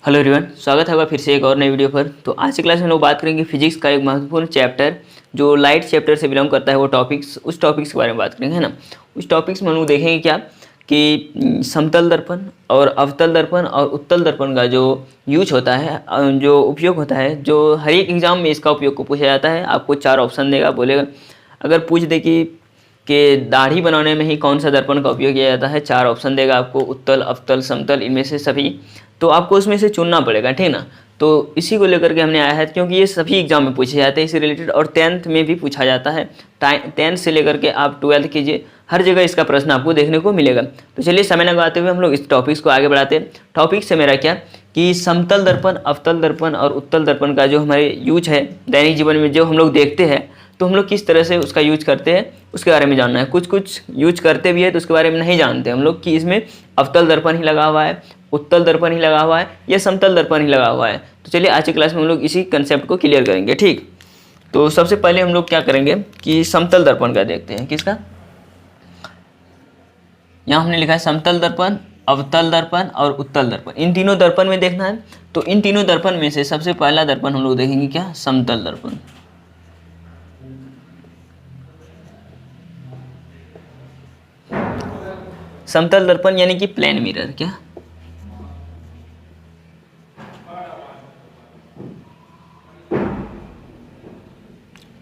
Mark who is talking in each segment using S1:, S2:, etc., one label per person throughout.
S1: Hello everyone, स्वागत है आपका फिर से एक और नई वीडियो पर। तो आज की क्लास में हम लोग बात करेंगे फिजिक्स का एक महत्वपूर्ण चैप्टर जो लाइट चैप्टर से बिलोंग करता है, वो टॉपिक्स, उस टॉपिक्स के बारे में बात करेंगे, है ना। उस टॉपिक्स में हम लोग देखेंगे क्या कि समतल दर्पण और अवतल दर्पण और उत्तल दर्पण का जो यूज होता है, जो उपयोग होता है, जो हर एक एग्जाम में इसका उपयोग को पूछा जाता है। आपको 4 ऑप्शन देगा, बोलेगा अगर पूछ दे कि दाढ़ी बनाने में ही कौन सा दर्पण का उपयोग किया जाता है, 4 ऑप्शन देगा आपको, उत्तल, अवतल, समतल, इनमें से सभी। तो आपको उसमें से चुनना पड़ेगा, ठीक ना। तो इसी को लेकर के हमने आया है, क्योंकि ये सभी एग्जाम में पूछे जाते हैं इससे रिलेटेड, और 10th में भी पूछा जाता है। 10th से लेकर के आप 12th कीजिए, हर जगह इसका प्रश्न आपको देखने को मिलेगा। तो चलिए समय लगाते हुए हम लोग इस टॉपिक्स को आगे बढ़ाते हैं। टॉपिक से मेरा क्या कि समतल दर्पण, अवतल दर्पण और उत्तल दर्पण का जो हमारे यूज है दैनिक जीवन में, जो हम लोग देखते हैं, तो हम लोग किस तरह से उसका यूज करते हैं उसके बारे में जानना है। कुछ यूज करते भी है तो उसके बारे में नहीं जानते हम लोग कि इसमें अवतल दर्पण ही लगा हुआ है, उत्तल दर्पण ही लगा हुआ है या समतल दर्पण ही लगा हुआ है। तो चलिए आज की क्लास में हम लोग इसी कंसेप्ट को क्लियर करेंगे, ठीक। तो सबसे पहले हम लोग क्या करेंगे कि समतल दर्पण का देखते हैं। किसका? यहाँ हमने लिखा है समतल दर्पण, अवतल दर्पण और उत्तल दर्पण। इन तीनों दर्पण में देखना है। तो इन तीनों दर्पण में से सबसे पहला दर्पण हम लोग देखेंगे क्या, समतल दर्पण। समतल दर्पण यानी कि प्लेन मिरर। क्या?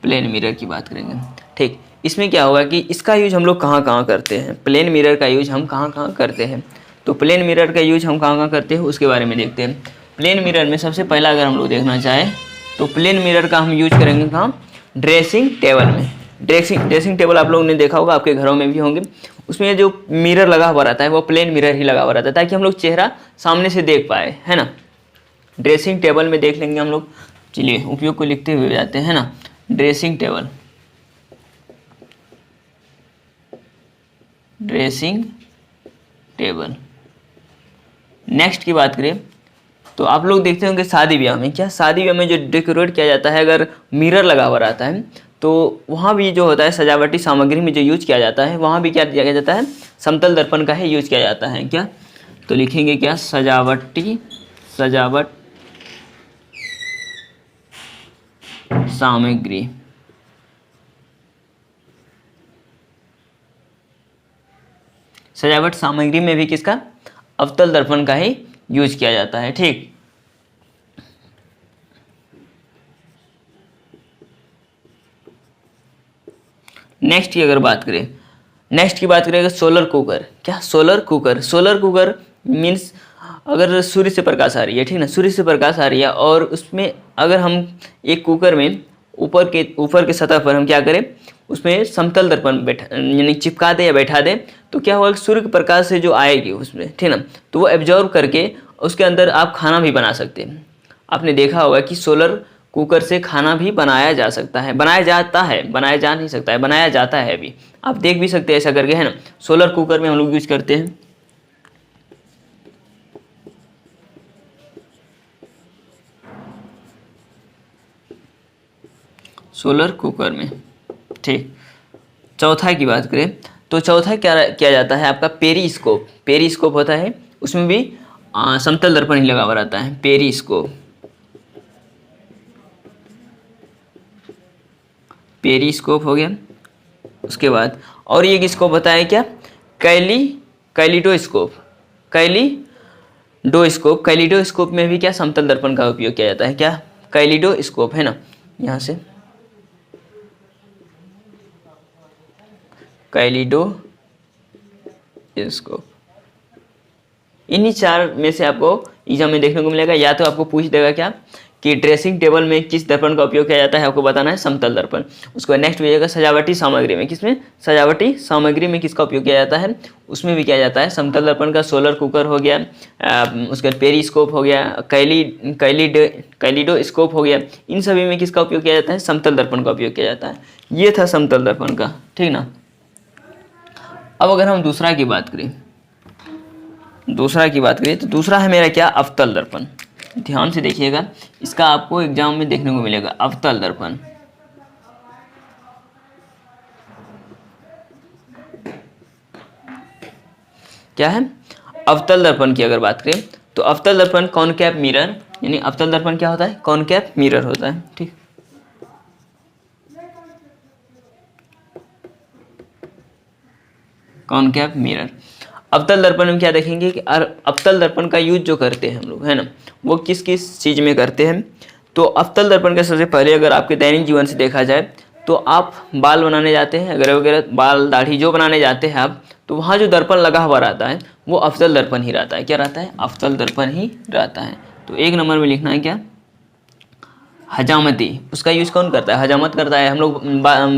S1: प्लेन मिरर की बात करेंगे, ठीक। इसमें क्या होगा कि इसका यूज हम लोग कहाँ कहाँ करते हैं, प्लेन मिरर का यूज हम कहाँ कहाँ करते हैं। तो प्लेन मिरर का यूज हम कहाँ कहाँ करते हैं उसके बारे में देखते हैं। प्लेन मिरर में सबसे पहला अगर हम लोग देखना चाहें तो प्लेन मिरर का हम यूज करेंगे कहाँ, ड्रेसिंग टेबल में। ड्रेसिंग टेबल आप लोगों ने देखा होगा, आपके घरों में भी होंगे। उसमें जो मिरर लगा हुआ रहता है वो प्लेन मिरर ही लगा हुआ रहता है, ताकि हम लोग चेहरा सामने से देख पाए, है ना। ड्रेसिंग टेबल में देख लेंगे हम लोग। चलिए उपयोग को लिखते हुए जाते हैं ना। Dressing table, dressing table. Next की बात करें तो आप लोग देखते होंगे शादी ब्याह में, क्या शादी ब्याह में जो डेकोरेट किया जाता है, अगर मिरर लगा हुआ रहता है तो वहाँ भी जो होता है सजावटी सामग्री में जो यूज किया जाता है, वहाँ भी क्या किया जाता है, समतल दर्पण का ही यूज किया जाता है। क्या? तो लिखेंगे क्या, सजावट सामग्री। सजावट सामग्री में भी किसका, अवतल दर्पण का ही यूज किया जाता है, ठीक। नेक्स्ट की अगर बात करें, नेक्स्ट की बात करें सोलर कुकर। क्या? Solar cooker. Solar cooker means अगर सूर्य से प्रकाश आ रही है, ठीक ना, सूर्य से प्रकाश आ रही है और उसमें अगर हम एक कुकर में ऊपर के सतह पर हम क्या करें, उसमें समतल दर्पण बैठा यानी चिपका दे या बैठा दे, तो क्या होगा, सूर्य के प्रकाश से जो आएगी उसमें, ठीक ना, तो वो एब्जॉर्व करके उसके अंदर आप खाना भी बना सकते हैं। आपने देखा होगा कि सोलर कुकर से खाना भी बनाया जा सकता है, बनाया जाता है, बनाया जा नहीं सकता है, बनाया जाता है अभी। आप देख भी सकते हैं ऐसा करके, है ना। सोलर कुकर में हम लोग यूज करते हैं। सोलर कुकर में, ठीक। चौथा की बात करें तो चौथा क्या किया जाता है आपका, पेरिस्कोप। पेरिस्कोप होता है, उसमें भी समतल दर्पण ही लगा हुआ रहता है, पेरिस्कोप। पेरिस्कोप हो गया। उसके बाद और ये स्कोप होता है क्या, कैलिडोस्कोप। कैलिडोस्कोप में भी क्या समतल दर्पण का उपयोग किया जाता है। क्या? कैलिडोस्कोप, है ना, यहाँ से कैलिडोस्कोप। इन्हीं 4 में से आपको एग्जाम में देखने को मिलेगा। या तो आपको पूछ देगा क्या कि ड्रेसिंग टेबल में किस दर्पण का उपयोग किया जाता है, आपको बताना है समतल दर्पण। उसको नेक्स्ट भेजिएगा सजावटी सामग्री में, किसमें, सजावटी सामग्री में किसका उपयोग किया जाता है, उसमें भी किया जाता है समतल दर्पण का। सोलर कुकर हो गया, उसके बाद पेरिस्कोप हो गया, कैलिडोस्कोप हो गया, इन सभी में किसका उपयोग किया जाता है, समतल दर्पण का उपयोग किया जाता है। ये था समतल दर्पण का, ठीक ना। अब अगर हम दूसरा की बात करें तो दूसरा है मेरा क्या, अवतल दर्पण। ध्यान से देखिएगा, इसका आपको एग्जाम में देखने को मिलेगा, अवतल दर्पण। क्या है, अवतल दर्पण की अगर बात करें तो अवतल दर्पण कॉनकेव मिरर, यानी अवतल दर्पण क्या होता है, कॉनकेव मिरर होता है। ठीक, कॉनकेव मिरर। अवतल दर्पण में क्या देखेंगे कि अवतल दर्पण का यूज जो करते हैं हम लोग, है ना, वो किस किस चीज़ में करते हैं। तो अवतल दर्पण का सबसे पहले अगर आपके दैनिक जीवन से देखा जाए तो आप बाल बनाने जाते हैं वगैरह वगैरह, बाल दाढ़ी जो बनाने जाते हैं आप, तो वहाँ जो दर्पण लगा हुआ रहता है वो अवतल दर्पण ही रहता है। क्या रहता है, अवतल दर्पण ही रहता है। तो 1 नंबर में लिखना है क्या, हजामती। उसका यूज कौन करता है, हजामत करता है। हम लोग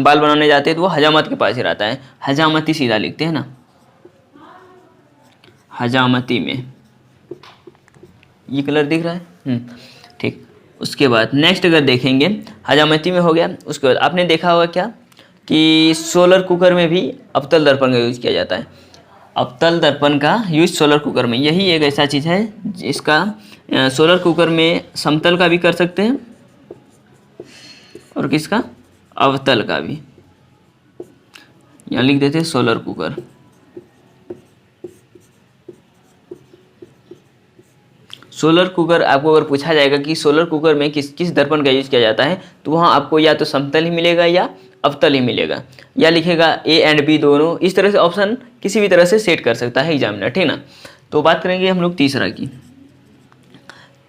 S1: बाल बनाने जाते हैं तो वो हजामत के पास ही रहता है, हजामती सीधा लिखते हैं ना, हजामती में। ये कलर दिख रहा है, ठीक। उसके बाद नेक्स्ट अगर देखेंगे, हजामती में हो गया। उसके बाद आपने देखा होगा क्या कि सोलर कुकर में भी अवतल दर्पण का यूज किया जाता है। अवतल दर्पण का यूज सोलर कुकर में, यही एक ऐसा चीज़ है जिसका सोलर कुकर में समतल का भी कर सकते हैं और किसका, अवतल का भी। यहाँ लिख देते हैं सोलर कुकर। सोलर कुकर, आपको अगर पूछा जाएगा कि सोलर कुकर में किस किस दर्पण का यूज किया जाता है, तो वहाँ आपको या तो समतल ही मिलेगा या अवतल ही मिलेगा, या लिखेगा ए एंड बी दोनों। इस तरह से ऑप्शन किसी भी तरह से सेट कर सकता है एग्जामिनर, ठीक ना। तो बात करेंगे हम लोग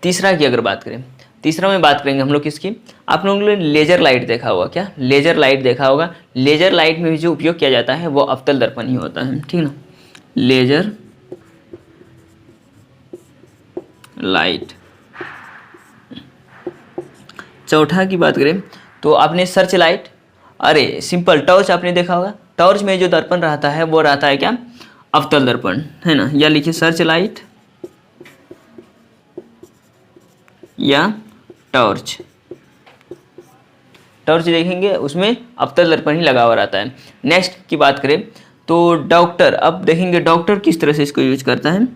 S1: तीसरा की अगर बात करें, तीसरा में बात करेंगे हम लोग किसकी, आप लोगों ने लेजर लाइट देखा होगा क्या, लेजर लाइट देखा होगा। लेजर लाइट में भी जो उपयोग किया जाता है वो अवतल दर्पण ही होता है, ठीक ना, लेजर लाइट। चौथा की बात करें तो आपने सर्च लाइट, अरे सिंपल टॉर्च आपने देखा होगा। टॉर्च में जो दर्पण रहता है वो रहता है क्या, अवतल दर्पण, है ना। या लिखिए सर्च लाइट या टॉर्च। टॉर्च देखेंगे उसमें अवतल दर्पण ही लगा हुआ रहता है। नेक्स्ट की बात करें तो डॉक्टर, अब देखेंगे डॉक्टर किस तरह से इसको यूज करता है।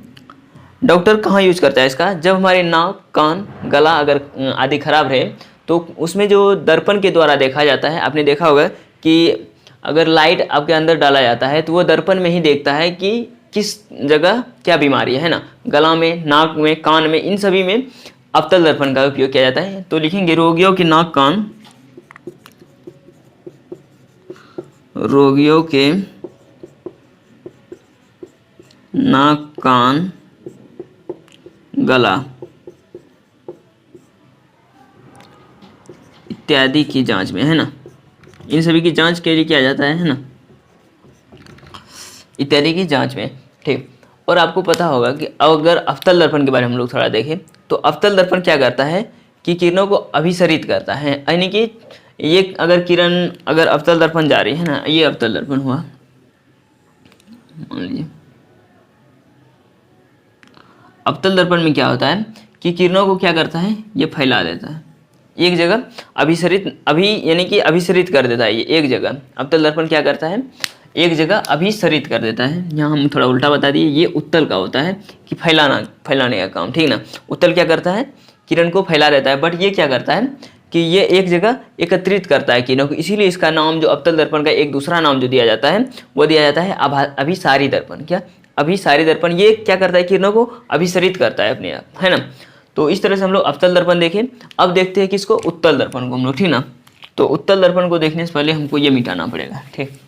S1: डॉक्टर कहाँ यूज करता है इसका, जब हमारे नाक, कान, गला अगर आदि खराब रहे तो उसमें जो दर्पण के द्वारा देखा जाता है। आपने देखा होगा कि अगर लाइट आपके अंदर डाला जाता है तो वो दर्पण में ही देखता है कि किस जगह क्या बीमारी है ना, गला में, नाक में, कान में, इन सभी में अवतल दर्पण का उपयोग किया जाता है। तो लिखेंगे रोगियों के नाक कान, रोगियों के नाक कान गला इत्यादि की जांच में, है ना, इन सभी की जांच के लिए किया जाता है ना, इत्यादि की जांच में, ठीक। और आपको पता होगा कि अगर अवतल दर्पण के बारे में हम लोग थोड़ा देखें तो अवतल दर्पण क्या करता है कि किरणों को अभिसरित करता है। यानी कि ये अगर किरण, अगर अवतल दर्पण जा रही है ना, ये अवतल दर्पण हुआ, मान लीजिए। अवतल दर्पण में क्या होता है कि किरणों को क्या करता है, ये फैला देता है एक जगह, अभिसरित, यानी कि अभिसरित कर देता है ये एक जगह। अवतल दर्पण क्या करता है, एक जगह अभिसरित कर देता है। यहाँ हम थोड़ा उल्टा बता दिए, ये उत्तल का होता है कि फैलाने का काम, ठीक ना। उत्तल क्या करता है, किरण को फैला देता है, बट ये क्या करता है कि ये एक जगह एकत्रित करता है किरणों को। इसीलिए इसका नाम, जो अवतल दर्पण का एक दूसरा नाम जो दिया जाता है वो दिया जाता है अभिसारी दर्पण। क्या, अभिसारी दर्पण। ये क्या करता है, किरणों को अभिसरित करता है अपने आप, है ना। तो इस तरह से हम लोग अवतल दर्पण देखें। अब देखते हैं किसको, उत्तल दर्पण को हम लोग, ठीक ना। तो उत्तल दर्पण को देखने से पहले हमको ये मिटाना पड़ेगा, ठीक।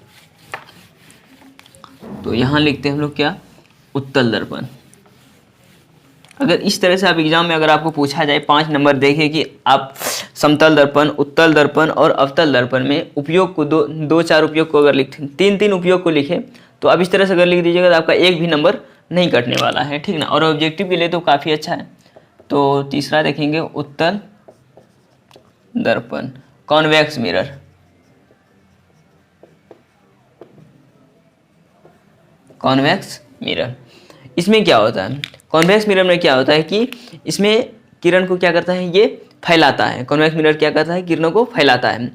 S1: तो यहाँ लिखते हैं हम लोग क्या, उत्तल दर्पण। अगर इस तरह से आप एग्जाम में अगर आपको पूछा जाए 5 नंबर देखें कि आप समतल दर्पण, उत्तल दर्पण और अवतल दर्पण में उपयोग को दो चार उपयोग को अगर लिखें, 3 उपयोग को लिखें, तो आप इस तरह से अगर लिख दीजिएगा तो आपका एक भी नंबर नहीं कटने वाला है, ठीक ना। और ऑब्जेक्टिव के लिए तो काफ़ी अच्छा है। तो तीसरा देखेंगे उत्तल दर्पण, कॉन्वेक्स मिरर। कॉन्वेक्स मिरर, इसमें क्या होता है, कॉन्वेक्स मिरर में क्या होता है कि इसमें किरण को क्या करता है, ये फैलाता है। कॉन्वेक्स मिरर क्या करता है, किरणों को फैलाता है।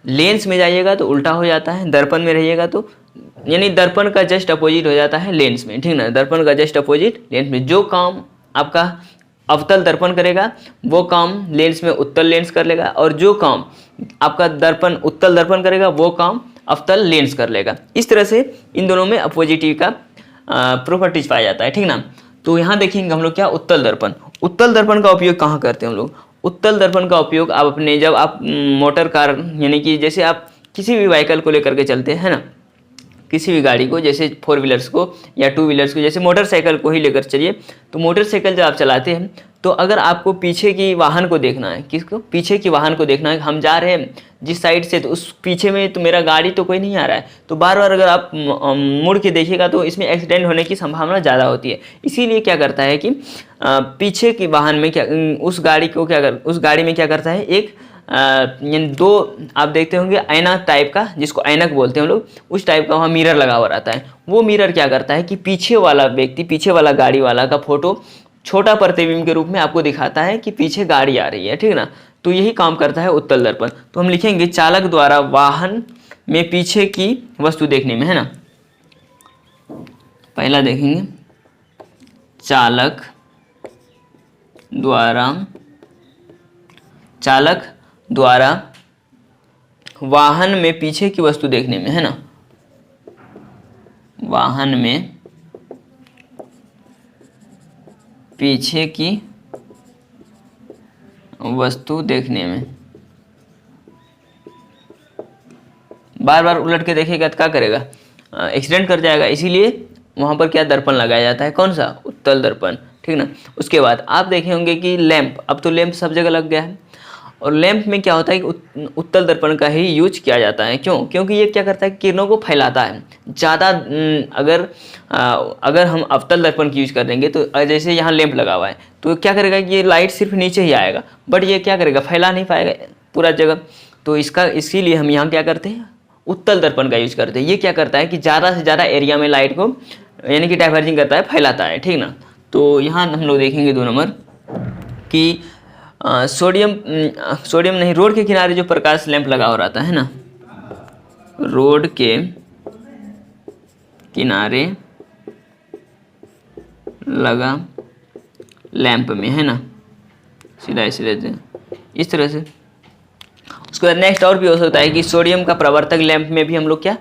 S1: लेंस में जाइएगा तो उल्टा हो जाता है, दर्पण में रहिएगा तो, यानी दर्पण का जस्ट अपोजिट हो जाता है लेंस में, ठीक ना। दर्पण का जस्ट अपोजिट लेंस में। जो काम आपका अवतल दर्पण करेगा वो काम लेंस में उत्तल लेंस कर लेगा, और जो काम आपका दर्पण उत्तल दर्पण करेगा वो काम अवतल लेंस कर लेगा। इस तरह से इन दोनों में अपोजिटिव का प्रॉपर्टीज पाया जाता है, ठीक ना। तो यहाँ देखेंगे हम लोग क्या, उत्तल दर्पण। उत्तल दर्पण का उपयोग कहाँ करते हैं हम लोग? उत्तल दर्पण का उपयोग आप अपने, जब आप मोटर कार यानी कि जैसे आप किसी भी व्हीकल को लेकर के चलते हैं ना, किसी भी गाड़ी को, जैसे 4 व्हीलर्स को या 2 व्हीलर्स को, जैसे मोटरसाइकिल को ही लेकर चलिए, तो मोटरसाइकिल जब आप चलाते हैं तो अगर आपको पीछे की वाहन को देखना है, किसको? पीछे की वाहन को देखना है, हम जा रहे हैं जिस साइड से, तो उस पीछे में तो मेरा गाड़ी तो कोई नहीं आ रहा है, तो बार बार अगर आप मुड़ के देखिएगा तो इसमें एक्सीडेंट होने की संभावना ज़्यादा होती है। इसीलिए क्या करता है कि पीछे की वाहन में क्या, उस गाड़ी में क्या करता है, एक यानी 2 आप देखते होंगे आईना टाइप का, जिसको ऐनक बोलते हैं हम लोग, उस टाइप का वहाँ मिरर लगा हुआ रहता है। वो मिरर क्या करता है कि पीछे वाला व्यक्ति, पीछे वाला गाड़ी वाला का फोटो छोटा प्रतिबिंब के रूप में आपको दिखाता है कि पीछे गाड़ी आ रही है, ठीक ना। तो यही काम करता है उत्तल दर्पण। तो हम लिखेंगे चालक द्वारा वाहन में पीछे की वस्तु देखने में, है ना। पहला देखेंगे चालक द्वारा वाहन में पीछे की वस्तु देखने में, है ना, वाहन में पीछे की वस्तु देखने में। बार बार उलट के देखेगा तो क्या करेगा, एक्सीडेंट कर जाएगा। इसीलिए वहां पर क्या दर्पण लगाया जाता है, कौन सा, उत्तल दर्पण, ठीक ना। उसके बाद आप देखे होंगे कि लैंप, अब तो लैंप सब जगह लग गया है, और लैंप में क्या होता है कि उत्तल दर्पण का ही यूज किया जाता है। क्यों? क्योंकि ये क्या करता है, किरणों को फैलाता है ज़्यादा। अगर हम अवतल दर्पण की यूज कर देंगे तो जैसे यहाँ लैंप लगा हुआ है तो क्या करेगा कि ये लाइट सिर्फ नीचे ही आएगा, बट ये क्या करेगा, फैला नहीं पाएगा पूरा जगह। तो इसीलिए हम यहाँ क्या करते हैं, उत्तल दर्पण का यूज करते हैं। ये क्या करता है कि ज़्यादा से ज़्यादा एरिया में लाइट को यानी कि डाइवर्जिंग करता है, फैलाता है, ठीक ना। तो यहाँ हम लोग देखेंगे 2 नंबर कि सोडियम नहीं, रोड के किनारे जो प्रकाश लैंप लगा हो रहता है ना, रोड के किनारे लगा लैंप में, है ना, सीधा इस तरह से। उसके बाद नेक्स्ट और भी हो सकता है कि सोडियम का प्रवर्तक लैंप में भी हम लोग क्या,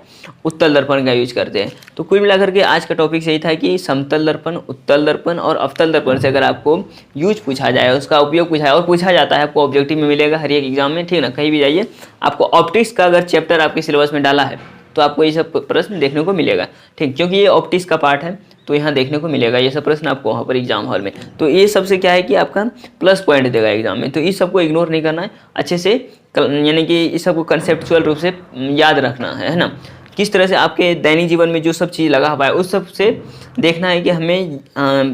S1: उत्तल दर्पण का यूज करते हैं। तो कुल मिलाकर के आज का टॉपिक यही था कि समतल दर्पण, उत्तल दर्पण और अवतल दर्पण से अगर आपको यूज पूछा जाए, उसका उपयोग पूछा जाए, और पूछा जाता है, आपको ऑब्जेक्टिव में मिलेगा हर एक एग्जाम में, ठीक ना। कहीं भी जाइए, आपको ऑप्टिक्स का अगर चैप्टर आपके सिलेबस में डाला है तो आपको ये सब प्रश्न देखने को मिलेगा, ठीक, क्योंकि ये ऑप्टिक्स का पार्ट है, तो यहाँ देखने को मिलेगा ये सब प्रश्न आपको वहाँ पर एग्जाम हॉल में। तो ये सबसे क्या है कि आपका प्लस पॉइंट देगा एग्जाम में। तो इस सबको इग्नोर नहीं करना है, अच्छे से यानी कि इस सबको कंसेप्चुअल रूप से याद रखना है ना। किस तरह से आपके दैनिक जीवन में जो सब चीज़ लगा हुआ है उस सब से देखना है कि हमें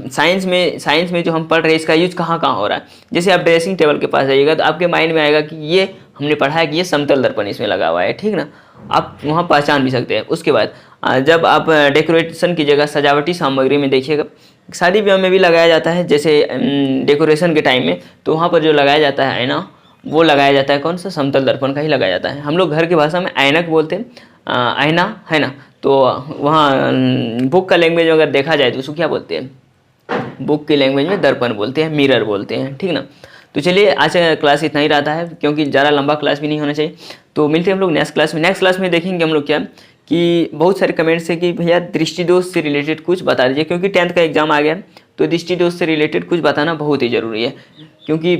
S1: साइंस में जो हम पढ़ रहे हैं इसका यूज कहाँ कहाँ हो रहा है। जैसे आप ड्रेसिंग टेबल के पास जाइएगा तो आपके माइंड में आएगा कि ये हमने पढ़ा है कि ये समतल दर्पण इसमें लगा हुआ है, ठीक ना, आप वहाँ पहचान भी सकते हैं। उसके बाद जब आप डेकोरेशन की जगह सजावटी सामग्री में देखिएगा, शादी ब्याह में भी लगाया जाता है, जैसे डेकोरेशन के टाइम में, तो वहाँ पर जो लगाया जाता है आईना, वो लगाया जाता है कौन सा, समतल दर्पण का ही लगाया जाता है। हम लोग घर की भाषा में ऐनक बोलते हैं, आईना, है ना। तो वहाँ बुक का लैंग्वेज में अगर देखा जाए तो उसको क्या बोलते हैं, बुक की लैंग्वेज में दर्पण बोलते हैं, मिरर बोलते हैं, ठीक ना। तो चलिए आज का क्लास इतना ही रहता है, क्योंकि ज़्यादा लंबा क्लास भी नहीं होना चाहिए। तो मिलते हैं हम लोग नेक्स्ट क्लास में। नेक्स्ट क्लास में देखेंगे हम लोग क्या कि बहुत सारे कमेंट्स है कि भैया दृष्टि दोष से रिलेटेड कुछ बता दीजिए, क्योंकि 10th का एग्जाम आ गया, तो दृष्टि दोष से रिलेटेड कुछ बताना बहुत ही ज़रूरी है, क्योंकि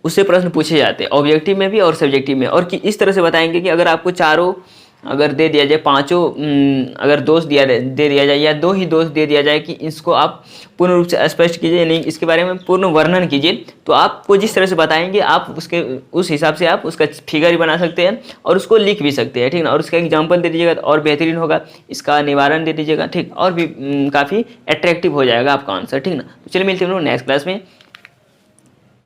S1: उससे प्रश्न पूछे जाते हैं ऑब्जेक्टिव में भी और सब्जेक्टिव में। और कि इस तरह से बताएंगे कि अगर आपको चारों अगर दे दिया जाए, पांचों अगर दोष दे दिया जाए या 2 ही दोष दे दिया जाए कि इसको आप पूर्ण रूप से स्पष्ट कीजिए, नहीं इसके बारे में पूर्ण वर्णन कीजिए, तो आपको जिस तरह से बताएंगे आप उस हिसाब से आप उसका फिगर ही बना सकते हैं और उसको लिख भी सकते हैं, ठीक ना। और उसका एग्जाम्पल दे दीजिएगा तो और बेहतरीन होगा, इसका निवारण दे दीजिएगा, ठीक, और भी काफ़ी अट्रैक्टिव हो जाएगा आपका आंसर, ठीक ना। तो चलिए मिलते हैं हम लोग नेक्स्ट क्लास में।